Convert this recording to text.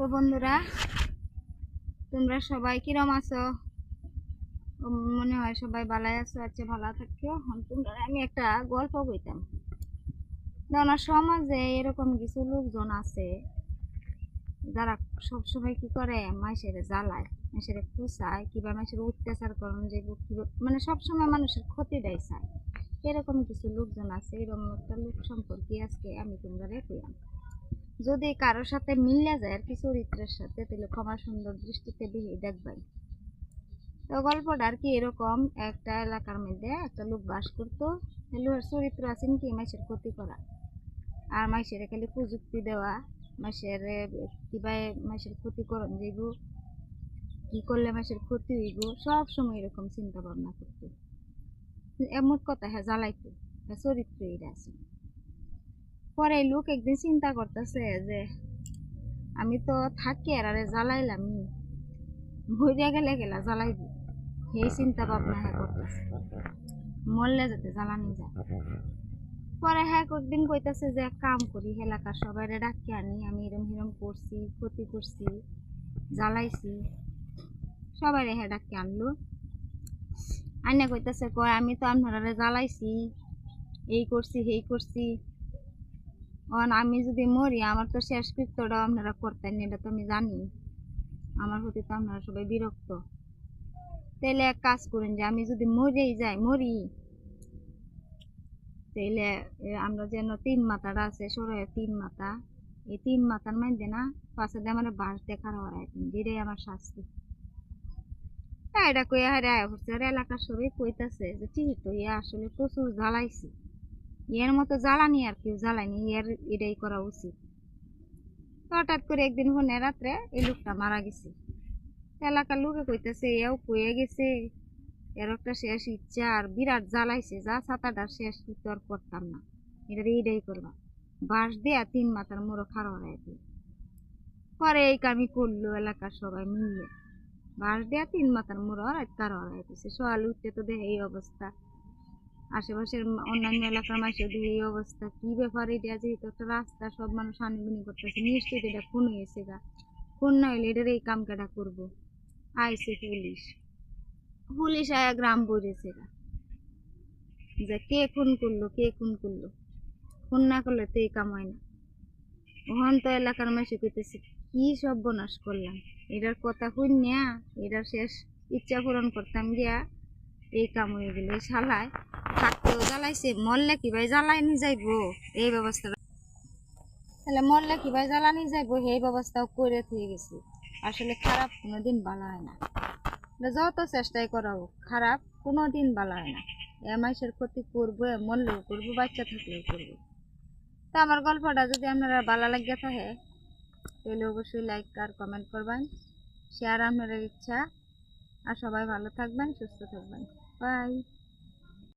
তো বন্ধুরা, তোমরা সবাই কিরম আছো? মনে হয় সবাই ভালো আছো। আচ্ছা, ভালো থাকিও। তোমরা আমি একটা গল্প কইতাম। না, সমাজে এরকম কিছু লোকজন আছে যারা সবসময় কি করে, মানুষের জ্বালায়, মানুষের কুচায়, কিংবা মানুষের অত্যাচার করেন, যে মানে সবসময় মানুষের ক্ষতিটাই চায়। এরকম কিছু লোকজন আছে। এরকম একটা লোক সম্পর্কে আজকে আমি তোমরা কইলাম। যদি কারোর সাথে মিলে যায় আর কি চরিত্রের সাথে, তাহলে ক্ষমা সুন্দর দৃষ্টিতে দেখবেন। তো গল্পটা আর কি এরকম, একটা এলাকার মধ্যে একটা লোক বাস করতো। লোকের চরিত্র আছেন কি মাইসের ক্ষতি করা, আর মাইসের খালি প্রযুক্তি দেওয়া, মাইসের কিবা মাইসের ক্ষতিকরণ যাইব, কি করলে মাইসের ক্ষতি হইব, সব সময় এরকম চিন্তা ভাবনা করতো। এমন কথা, হ্যাঁ জ্বালাইতো, হ্যাঁ চরিত্র এটা আছে। পরে লোক একদিন চিন্তা করতেছে যে আমি তো থাকি আর জ্বালাইলাম, মরিয়া গেলে গেলা জ্বালাইব, সেই চিন্তা ভাবনা হ্যাঁ করতেছে, মরলে যাতে জ্বালানি যায়। পরে হ্যাঁ একদিন কইতাছে যে এক কাম করি, এলাকার সবাই ডাকি আনি, আমি এরম হিরম করছি, ক্ষতি করছি, জ্বালাইছি, সবাই হ্যাঁ ডাকি আনলো। আইনা কইতাছে, কয় আমি তো আপনারা জ্বালাইছি, এই করছি সেই করছি, আমি যদি মরি আমার তো শেষকৃত্যটাও আপনারা করতেন, এটা তো আমি জানি, আমার প্রতি তো আপনারা সবাই বিরক্ত। তাইলে এক কাজ করেন, যে আমি যদি মরেই যাই, মরি, তাইলে আমরা যেন 3 মাথাটা আছে, সরে 3 মাথা, এই 3 মাথার মধ্যে না পাশে দিয়ে আমার বাঁশ দেখার হওয়ার, এটাই আমার শাস্তি। এটা কইয়া হারে আয় করছে, আর এলাকার সবাই কইতাছে যে ঠিক তো, ইয়া আসলে প্রচুর জ্বালাইছি, এর মতো জ্বালানি আর কেউ জ্বালায়নি, এর এটাই করা উচিত। হঠাৎ করে একদিন ফোনে রাত্রে এই লোকটা মারা গেছে। এলাকার লোকে কইতেছে এও কয়ে গেছে, এর একটা শেষ ইচ্ছা, আর বিরাট জ্বালাইছে, যা ছাতাটা শেষ কিন্তু আর করতাম না, এটা এইটাই করবা, বাঁশ দিয়া 3 মাথার মোড়ো খাড়া হয়ে দিয়ে। পরে এই কামি করলো এলাকার সবাই মিলে, বাঁশ দিয়া 3 মাথার মোড়ো খাড়া হয়ে দিছে। সকালে উঠতে তো দেখে এই অবস্থা, আশেপাশের অন্যান্য এলাকার মানুষের দেখে এই অবস্থা, কি ব্যাপার এটা, যেহেতু একটা রাস্তা, সব মানুষ আনুগুনি করতেছে, নিশ্চয়ই এটা খুন হয়েছে গা, খুন না হইলে এটার এই কাম কাটা করবো। আইসে পুলিশ, পুলিশ আয়া গ্রাম বইরেছে যে কে খুন করলো, কে খুন করলো, খুন না করলে তো এই কাম হয় না। ওখান তো এলাকার মাসে কইতেছে কি সর্বনাশ করলাম, এটার কথা শুনিয়া এটার শেষ ইচ্ছা পূরণ করতাম গিয়া এই কাম হয়ে গেল। এই শালায় থাকতেও জ্বালাইছে, মরলে কি ভাই জ্বালাইনি যাইবো এই ব্যবস্থা, তাহলে মরলে কি ভাই জ্বালানি যাইবো এই ব্যবস্থাও করে থয়ে গেছে। আসলে খারাপ কোনোদিন ভালো হয় না, যত চেষ্টাই করাবো খারাপ কোনোদিন ভালো হয় না। মানুষের ক্ষতি করবো, মরলেও করবো, বাচ্চা থাকলেও করবো। তো আমার গল্পটা যদি আপনারা ভালো লাগিয়ে থাকে, তাহলে অবশ্যই লাইক আর কমেন্ট করবেন, শেয়ার আপনাদের ইচ্ছা। আর সবাই ভালো থাকবেন, সুস্থ থাকবেন। বাই।